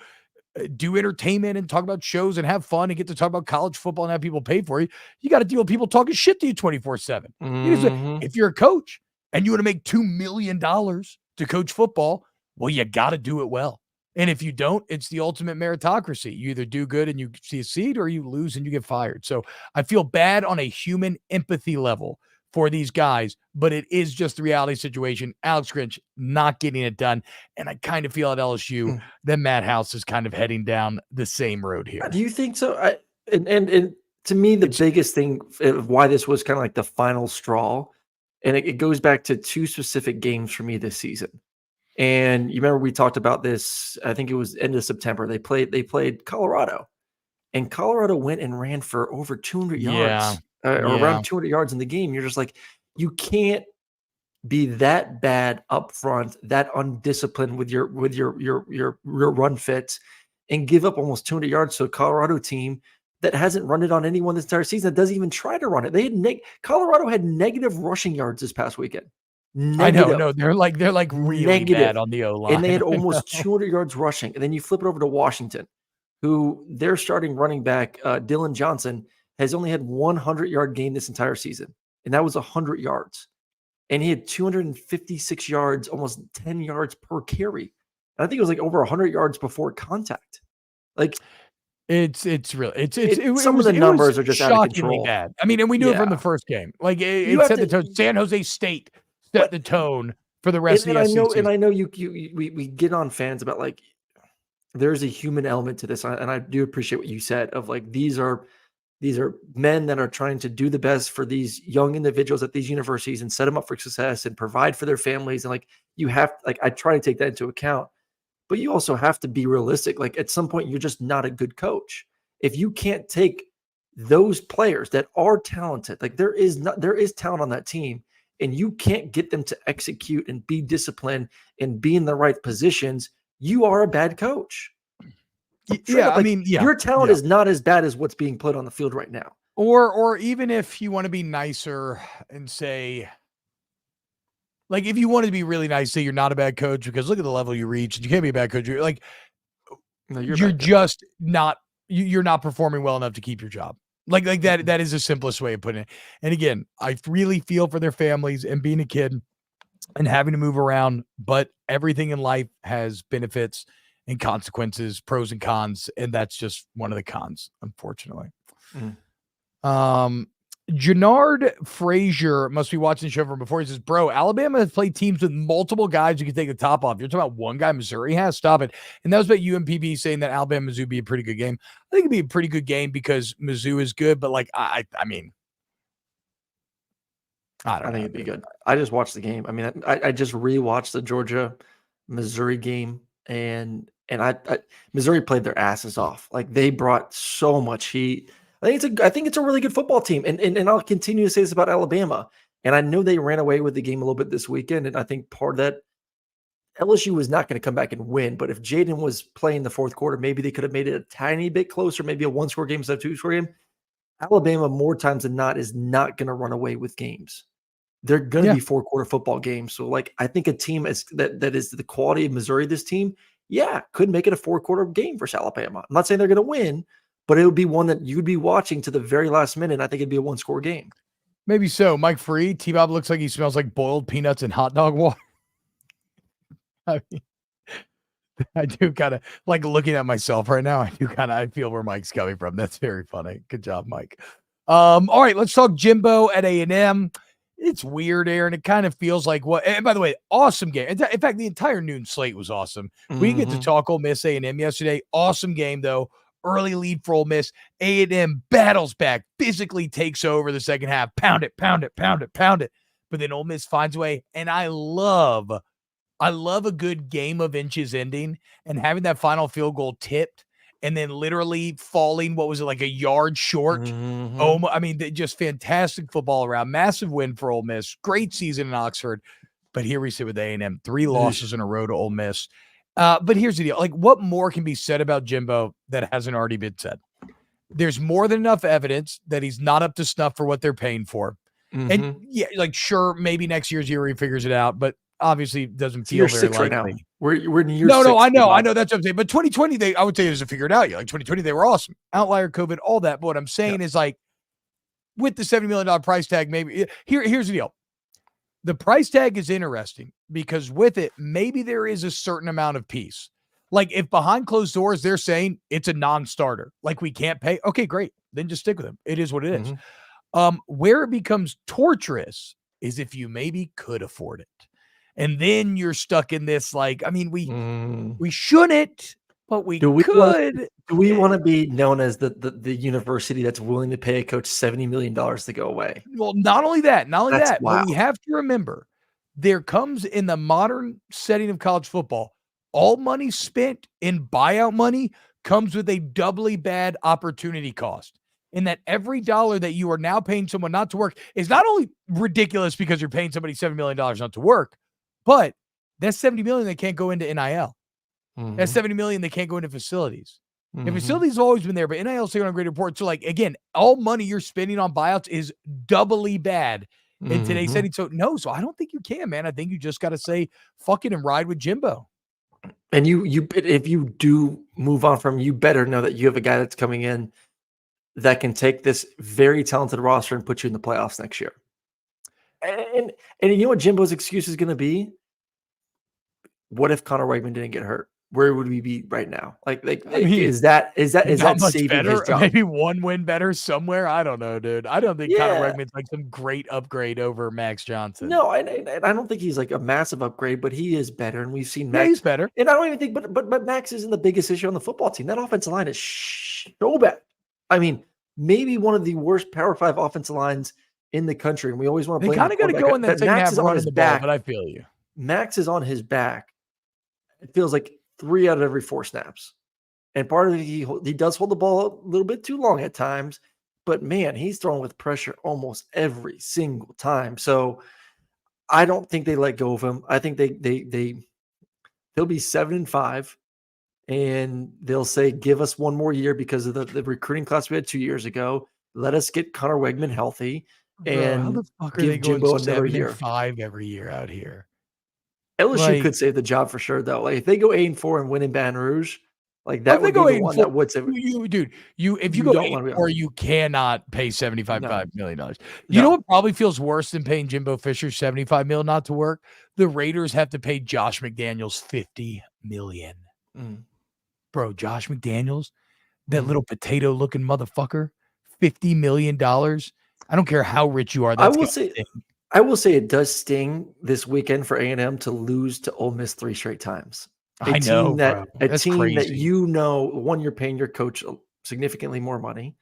do entertainment and talk about shows and have fun and get to talk about college football and have people pay for you, you got to deal with people talking shit to you 24/7. If you're a coach and you want to make $2 million to coach football, well, you got to do it well. And if you don't, it's the ultimate meritocracy. You either do good and you succeed, or you lose and you get fired. So I feel bad on a human empathy level for these guys, but it is just the reality situation. Alex Grinch not getting it done. And I kind of feel at LSU that Matt House is kind of heading down the same road here. Do you think so? And to me, the biggest thing of why this was kind of like the final straw, and it goes back to 2 specific games for me this season. And you remember we talked about this, I think it was end of September. They played Colorado, and Colorado went and ran for over 200 yards. Or around 200 yards in the game. You're just like, you can't be that bad up front, that undisciplined with your run fits, and give up almost 200 yards to a Colorado team that hasn't run it on anyone this entire season, that doesn't even try to run it. They had Colorado had negative rushing yards this past weekend. Negative. I know. No, they're like really Negative. bad on the O-line. And they had almost 200 yards rushing. And then you flip it over to Washington, who their starting running back, Dylan Johnson, has only had 100-yard game this entire season. And that was 100 yards. And he had 256 yards, almost 10 yards per carry. And I think it was like over 100 yards before contact. Like, It's really some of the numbers are just out of control. Bad. I mean, and we knew it from the first game. Like it set the tone. San Jose State set the tone for the rest of the SEC. And I know we get on fans about like there's a human element to this, and I do appreciate what you said of like these are men that are trying to do the best for these young individuals at these universities and set them up for success and provide for their families. And like you have, like I try to take that into account. But you also have to be realistic. Like at some point, you're just not a good coach. If you can't take those players that are talented, like there is talent on that team, and you can't get them to execute and be disciplined and be in the right positions, you are a bad coach. Your talent is not as bad as what's being put on the field right now. Or even if you want to be nicer and say, like, if you want to be really nice, say you're not a bad coach because look at the level you reached. You can't be a bad coach. You're like, you're just not, you're not performing well enough to keep your job. Like that. That is the simplest way of putting it. And again, I really feel for their families and being a kid and having to move around, but everything in life has benefits and consequences, pros and cons. And that's just one of the cons, unfortunately. Jannard Frazier must be watching the show from before. He says, bro, Alabama has played teams with multiple guys who can take the top off. You're talking about one guy Missouri has? Stop it. And that was about UMPB saying that Alabama Mizzou be a pretty good game. I think it'd be a pretty good game because Mizzou is good, but like, I mean, I think it'd be good. I just watched the game. I mean, I just rewatched the Georgia Missouri game, and Missouri played their asses off. Like they brought so much heat. I think it's a really good football team. And I'll continue to say this about Alabama. And I know they ran away with the game a little bit this weekend. And I think part of that, LSU was not going to come back and win. But if Jaden was playing the fourth quarter, maybe they could have made it a tiny bit closer, maybe a one-score game instead of two-score game. Alabama, more times than not, is not going to run away with games. They're going to be four-quarter football games. So, like, I think a team that is the quality of Missouri, this team, could make it a four-quarter game versus Alabama. I'm not saying they're going to win, but it would be one that you'd be watching to the very last minute. I think it'd be a one-score game. Maybe so. Mike Free, T-Bob looks like he smells like boiled peanuts and hot dog water. I mean, I do kind of like looking at myself right now. I feel where Mike's coming from. That's very funny. Good job, Mike. All right, let's talk Jimbo at A&M. It's weird, Aaron. It kind of feels like what. And by the way, awesome game. In fact, the entire noon slate was awesome. We didn't get to talk Ole Miss A&M yesterday. Awesome game though. Early lead for Ole Miss. A&M battles back, physically takes over the second half. Pound it. But then Ole Miss finds a way. And I love a good game of inches ending and having that final field goal tipped and then literally falling, what was it, like a yard short? I mean, just fantastic football around. Massive win for Ole Miss. Great season in Oxford. But here we sit with A&M. 3 losses in a row to Ole Miss. But here's the deal. Like, what more can be said about Jimbo that hasn't already been said? There's more than enough evidence that he's not up to snuff for what they're paying for. And sure, maybe next year's year he figures it out, but obviously doesn't feel very likely. Right now. We're in year 6. No, I know that's what I'm saying. But 2020, I would say, doesn't figure it out yet. Like 2020, they were awesome. Outlier, COVID, all that. But what I'm saying is, like, with the $70 million price tag, maybe here's the deal. The price tag is interesting because with it, maybe there is a certain amount of peace. Like if behind closed doors, they're saying it's a non-starter, like we can't pay. Okay, great. Then just stick with him. It is what it is. Where it becomes torturous is if you maybe could afford it. And then you're stuck in this, like, I mean, we shouldn't, but we could. Do we want to be known as the university that's willing to pay a coach $70 million to go away? Well, not only that, but we have to remember there comes in the modern setting of college football, all money spent in buyout money comes with a doubly bad opportunity cost. In that every dollar that you are now paying someone not to work is not only ridiculous because you're paying somebody $7 million not to work, but that's $70 million that can't go into NIL. That's $70 million. They can't go into facilities. And Mhm. facilities have always been there, but NIL is taking on a great report. So, like, again, all money you're spending on buyouts is doubly bad in today's Mhm. setting. So, no, I don't think you can, man. I think you just got to say fuck it and ride with Jimbo. And if you do move on from him, you better know that you have a guy that's coming in that can take this very talented roster and put you in the playoffs next year. And you know what Jimbo's excuse is going to be? What if Connor Wegman didn't get hurt? Where would we be right now? Like I mean, is that not much saving his better? job? Maybe one win better somewhere. I don't know, dude. I don't think Connor Yeah. Wegman's like some great upgrade over Max Johnson. No, I don't think he's like a massive upgrade, but he is better, and we've seen Yeah, Max. he's better. And I don't even think, but Max isn't the biggest issue on the football team. That offensive line is so bad. I mean, maybe one of the worst Power 5 offensive lines in the country, and we always want to They blame kind of got to go in that second Max half is on running his the ball, back. but I feel you. Max is on his back. It feels like 3 out of every 4 snaps. And part of it, he does hold the ball a little bit too long at times, but man, he's throwing with pressure almost every single time. So I don't think they let go of him. I think they'll be 7-5, and they'll say, give us one more year because of the recruiting class we had 2 years ago. Let us get Connor Wegman healthy and how the fuck are give they going Jimbo another 7-5 year. every year out here? LSU could save the job for sure, though. Like if they go 8-4 and win in Baton Rouge, like that would be the one that would save it. If you go 8-4, you cannot pay $75 million. You know what probably feels worse than paying Jimbo Fisher $75 million not to work? The Raiders have to pay Josh McDaniels $50 million. Bro, Josh McDaniels, that little potato-looking motherfucker, $50 million. I don't care how rich you are. I will say it does sting this weekend for A&M to lose to Ole Miss 3 straight times. A team that you know, one, you're paying your coach significantly more money.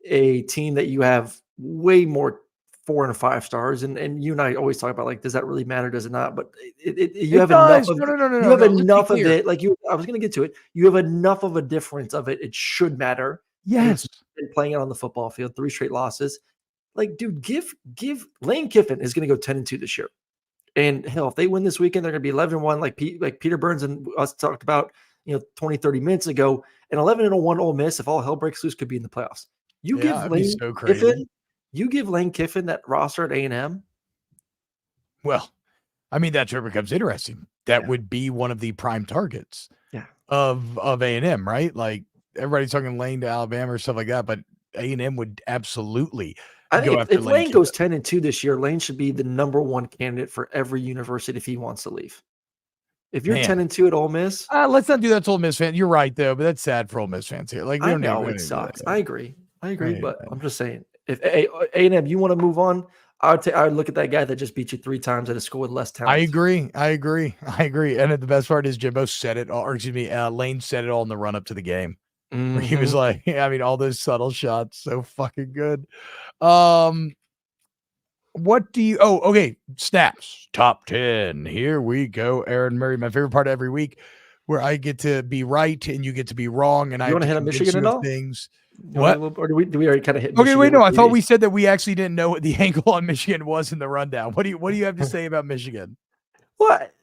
A team that you have way more 4 and 5 stars, and you and I always talk about like, does that really matter? Does it not? But you have enough of it. Like I was going to get to it. You have enough of a difference of it. It should matter. Yes, and playing it on the football field, 3 straight losses. Like, dude, give Lane Kiffin is going to go 10-2 this year. And hell, if they win this weekend, they're going to be 11-1, like Peter Burns and us talked about, 20, 30 minutes ago. And 11-1 Ole Miss, if all hell breaks loose, could be in the playoffs. You give Lane Kiffin that roster at A&M. Well, I mean, that's where it becomes interesting. That would be one of the prime targets of A&M, right? Like everybody's talking Lane to Alabama or stuff like that, but A&M would absolutely I think if Lane goes 10-2 this year, Lane should be the number 1 candidate for every university if he wants to leave. If you're 10-2 at Ole Miss, let's not do that to Ole Miss fans. You're right, though, but that's sad for Ole Miss fans here. Like, I know it sucks. I agree, but I'm just saying, if A&M, you want to move on, I would look at that guy that just beat you 3 times at a school with less talent. I agree. And the best part is Jimbo said it all, or excuse me, Lane said it all in the run up to the game. Where he was like, I mean, all those subtle shots, so fucking good. What do you okay, snaps top 10, here we go. Aaron Murray, my favorite part of every week, where I get to be right and you get to be wrong, and I want to hit on Michigan at all things. What or do we already kind of hit Michigan? Wait, no, I thought we said that we actually didn't know what the angle on Michigan was in the rundown. What do you have to say about Michigan? What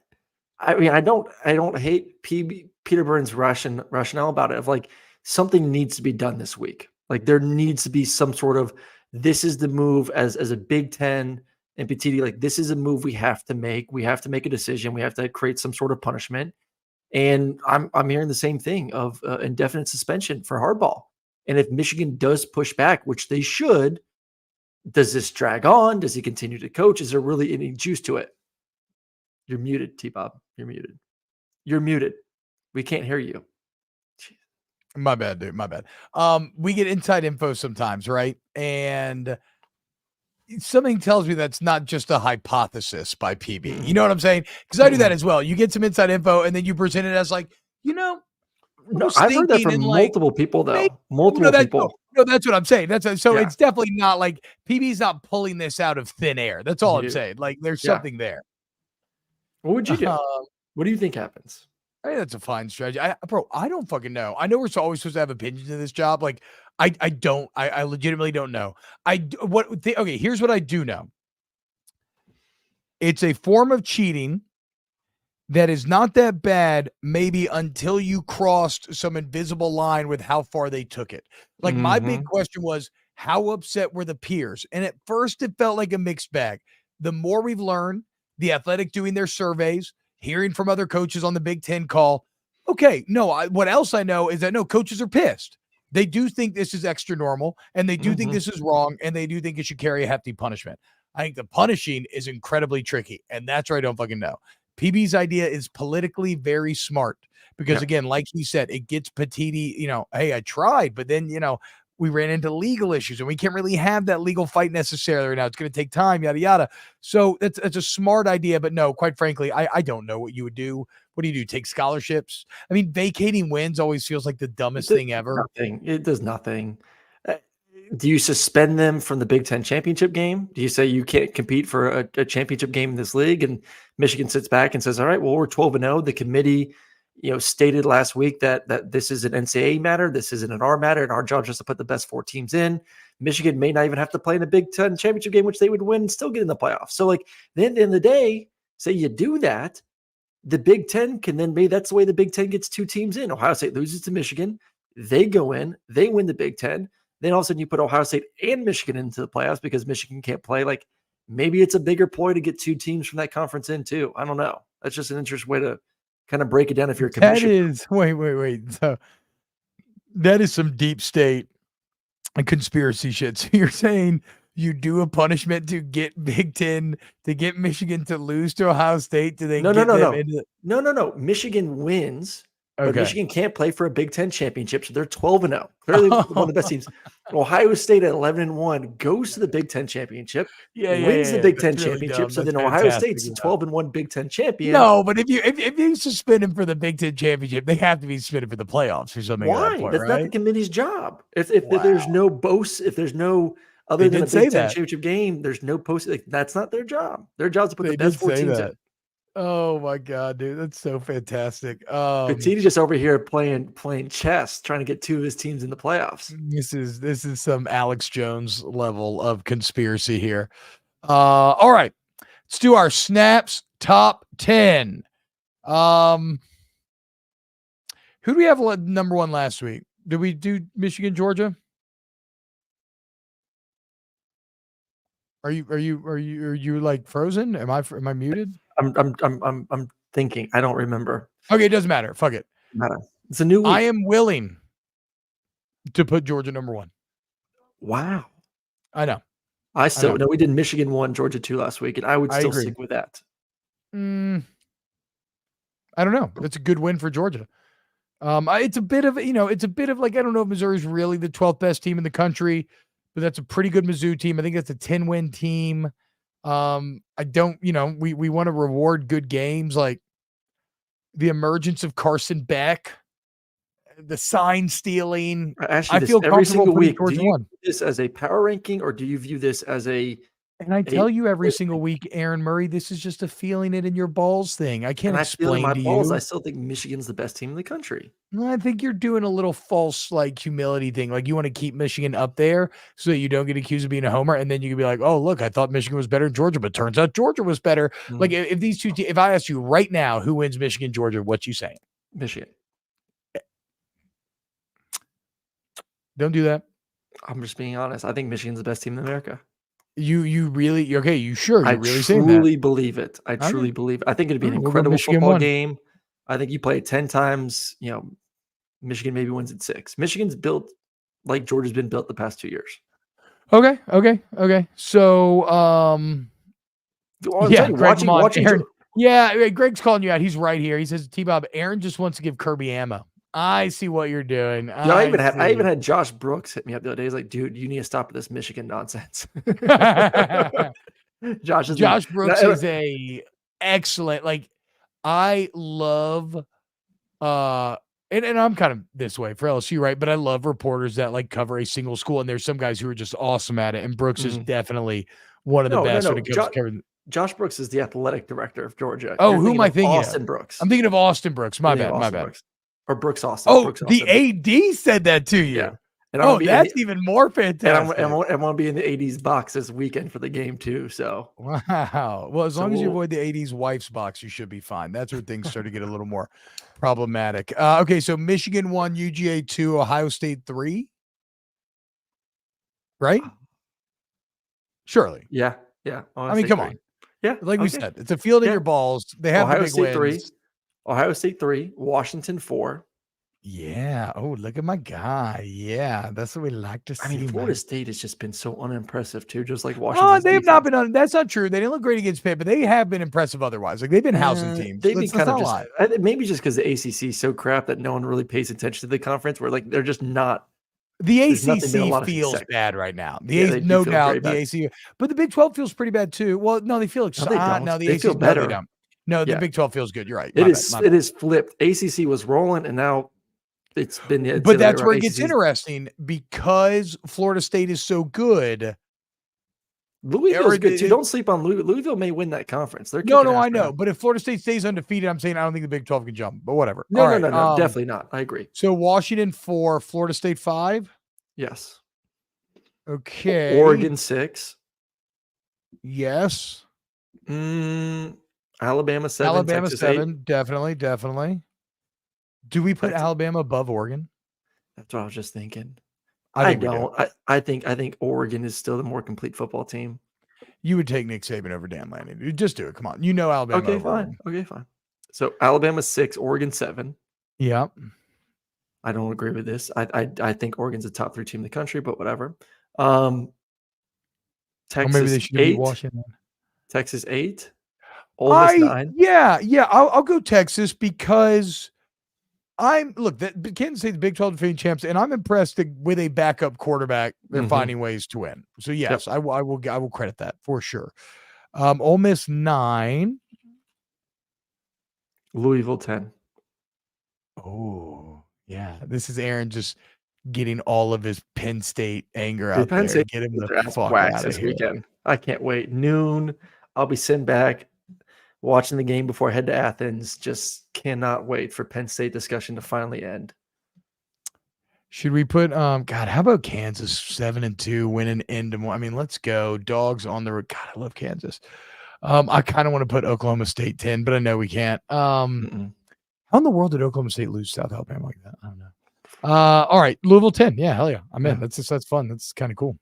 I mean, I don't hate Peter Burns' rationale about it, of like something needs to be done this week. Like there needs to be some sort of, this is the move as a Big Ten and PTD, like this is a move we have to make. We have to make a decision. We have to create some sort of punishment. And I'm hearing the same thing of indefinite suspension for hardball. And if Michigan does push back, which they should, does this drag on? Does he continue to coach? Is there really any juice to it? You're muted, T-Bob. You're muted. We can't hear you. My bad, dude. My bad. We get inside info sometimes, right? And something tells me that's not just a hypothesis by PB. You know what I'm saying? Because I do that as well. You get some inside info and then you present it as like, no, I've heard that from multiple people, though. People. No, that's what I'm saying. It's definitely not like PB's not pulling this out of thin air. That's all I'm saying. Like there's something there. What would you do? What do you think happens? I think that's a fine strategy. I don't fucking know. I know we're always supposed to have opinions in this job. Like I legitimately don't know. Here's what I do know. It's a form of cheating that is not that bad, maybe until you crossed some invisible line with how far they took it. Like my big question was, how upset were the peers? And at first it felt like a mixed bag. The more we've learned, the Athletic doing their surveys, hearing from other coaches on the Big Ten call. Okay, no, what else I know is that no, coaches are pissed. They do think this is extra normal, and they do think this is wrong, and they do think it should carry a hefty punishment. I think the punishing is incredibly tricky, and that's where I don't fucking know. PB's idea is politically very smart because, again, like you said, it gets Petiti, hey, I tried, but then, we ran into legal issues and we can't really have that legal fight necessarily right now. It's going to take time, yada, yada. So that's a smart idea, but no, quite frankly, I don't know what you would do. What do you do? Take scholarships? I mean, vacating wins always feels like the dumbest thing ever. Nothing. It does nothing. Do you suspend them from the Big Ten championship game? Do you say you can't compete for a championship game in this league? And Michigan sits back and says, all right, well, we're 12-0. The committee, stated last week that this is an NCAA matter. This isn't an R matter. And our job is just to put the best 4 teams in. Michigan may not even have to play in a Big Ten championship game, which they would win and still get in the playoffs. So then at the end of the day, say you do that, the Big Ten can then maybe that's the way the Big Ten gets 2 teams in. Ohio State loses to Michigan. They go in, they win the Big Ten. Then all of a sudden you put Ohio State and Michigan into the playoffs because Michigan can't play. Maybe it's a bigger ploy to get 2 teams from that conference in too. I don't know. That's just an interesting way to kind of break it down if you're a commissioner. Wait. So that is some deep state conspiracy shit. So you're saying you do a punishment to get Big Ten, to get Michigan to lose to Ohio State? Do they No. Michigan wins. But Michigan can't play for a Big Ten championship, so they're 12-0. Clearly one of the best teams. Ohio State at 11-1 goes to the Big Ten championship, wins the Big Ten championship. So then Ohio State's 12-1 Big Ten champion. No, but if you suspend them for the Big Ten championship, they have to be suspended for the playoffs or something. Why? That point, That's not the committee's job. If there's no post, if there's no other than a Big Ten championship game, there's no post. That's not their job. Their job is to put the best 4 teams in. Oh my God, dude, that's so fantastic. Petiti just over here playing chess, trying to get 2 of his teams in the playoffs. This is some Alex Jones level of conspiracy here. All right, let's do our snaps top 10. Who do we have number 1 last week? Did we do Michigan, Georgia? Are you like frozen? Am I muted? I'm thinking. I don't remember. Okay, it doesn't matter. Fuck it. It's a new week. I am willing to put Georgia number 1. Wow. I know. No, we did Michigan 1, Georgia 2 last week, and I would still stick with that. I don't know. That's a good win for Georgia. It's a bit of I don't know if Missouri's really the 12th best team in the country, but that's a pretty good Mizzou team. I think that's a 10-win team. I don't, we want to reward good games, like the emergence of Carson Beck, the sign stealing. I feel every single week. Do you view this as a power ranking, or do you view this as And I tell you every single week, Aaron Murray, this is just a feeling it in your balls thing. I can't explain to you. I still think Michigan's the best team in the country. I think you're doing a little false humility thing. Like you want to keep Michigan up there so that you don't get accused of being a homer. And then you can be like, oh, look, I thought Michigan was better than Georgia, but turns out Georgia was better. Mm-hmm. Like if these two if I asked you right now who wins Michigan, Georgia, what you saying? Michigan. Don't do that. I'm just being honest. I think Michigan's the best team in America. You really okay? You sure? You really truly believe it. I truly believe it. I think it'd be an incredible football game. I think you play it 10 times. Michigan maybe wins it 6. Michigan's built like Georgia's been built the past 2 years. Okay. So, watching Aaron, Greg's calling you out. He's right here. He says, T-Bob, Aaron just wants to give Kirby ammo. I see what you're doing. I even had Josh Brooks hit me up the other day. He's like, dude, you need to stop this Michigan nonsense. Josh Brooks is a excellent, I love, and I'm kind of this way for LSU, right? But I love reporters that cover a single school, and there's some guys who are just awesome at it. And Brooks is definitely one of the best when it comes to covering. Josh Brooks is the athletic director of Georgia. Oh, who am I thinking? Austin Brooks. I'm thinking of Austin Brooks. My bad. Or Brooks Austin. Oh, Brooks the AD said that to you. Yeah. And I'm that's even more and fantastic. I'm going to be in the 80s box this weekend for the game too. So wow. Well, as long as you avoid the 80s wife's box, you should be fine. That's where things start to get a little more problematic. Okay, so Michigan 1, UGA 2, Ohio State 3. Right? Surely. Yeah. I mean, come on. Yeah. Like we said, it's a field in your balls. They have Ohio the big State wins. 3. Ohio State 3, Washington 4. Yeah. Oh, look at my guy. Yeah, that's what we like to see. I mean, Florida State has just been so unimpressive too, just like Oh, Washington. they've not been that's not true. They didn't look great against Pitt, but they have been impressive otherwise. Like they've been housing teams. They've been kind of just maybe just because the ACC is so crap that no one really pays attention to the conference. Where like they're just not. The ACC feels bad right now. No doubt the ACC, but the Big 12 feels pretty bad too. Well, no, they feel excited. No, the ACC feel better. No, they don't. No, the Big 12 feels good. You're right. It is flipped. ACC was rolling, and now it's been. But that's where it gets interesting because Florida State is so good. Louisville's good too. Don't sleep on Louisville. Louisville may win that conference. No, I know. But if Florida State stays undefeated, I'm saying I don't think the Big 12 can jump. But whatever. No, definitely not. I agree. So Washington 4, Florida State 5. Yes. Okay. Oregon 6. Yes. Alabama 7. Alabama Texas 7. 8. Definitely. Do we put Alabama above Oregon? That's what I was just thinking. I think Oregon is still the more complete football team. You would take Nick Saban over Dan Lanning. Just do it. Come on. You know Alabama. Okay, fine. So Alabama 6, Oregon 7. Yeah. I don't agree with this. I think Oregon's a top 3 team in the country, but whatever. Texas maybe they should 8. Beat Washington. Texas 8. Ole Miss 9. Yeah. I'll go Texas because Kansas State's Big 12 defending champs, and I'm impressed with a backup quarterback. They're finding ways to win. So yes, I will credit that for sure. Ole Miss 9. Louisville 10. Oh, yeah. This is Aaron just getting all of his Penn State anger out Penn there. State Get him the fuck out of here. Weekend. I can't wait. Noon. I'll be sitting back watching the game before I head to Athens. Just cannot wait for Penn State discussion to finally end. Should we put how about Kansas 7-2 winning into more? I mean, let's go. Dogs on the road. God, I love Kansas. I kind of want to put Oklahoma State 10, but I know we can't. How in the world did Oklahoma State lose South Alabama like that? I don't know. All right, Louisville 10. Yeah, hell yeah. I'm in. That's fun. That's kind of cool.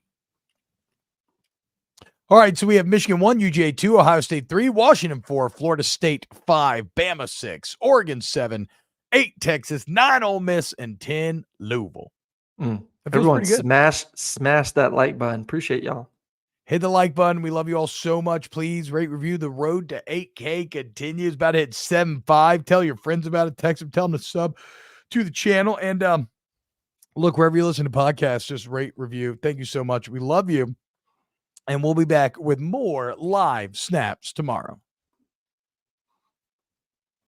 All right, so we have Michigan 1, UGA 2, Ohio State 3, Washington 4, Florida State 5, Bama 6, Oregon 7, 8 Texas, 9 Ole Miss, and 10 Louisville. Everyone smash that like button. Appreciate y'all. Hit the like button. We love you all so much. Please rate, review. The road to 8K continues. About to hit 7.5. Tell your friends about it. Text them. Tell them to sub to the channel. And look, wherever you listen to podcasts, just rate, review. Thank you so much. We love you. And we'll be back with more live snaps tomorrow.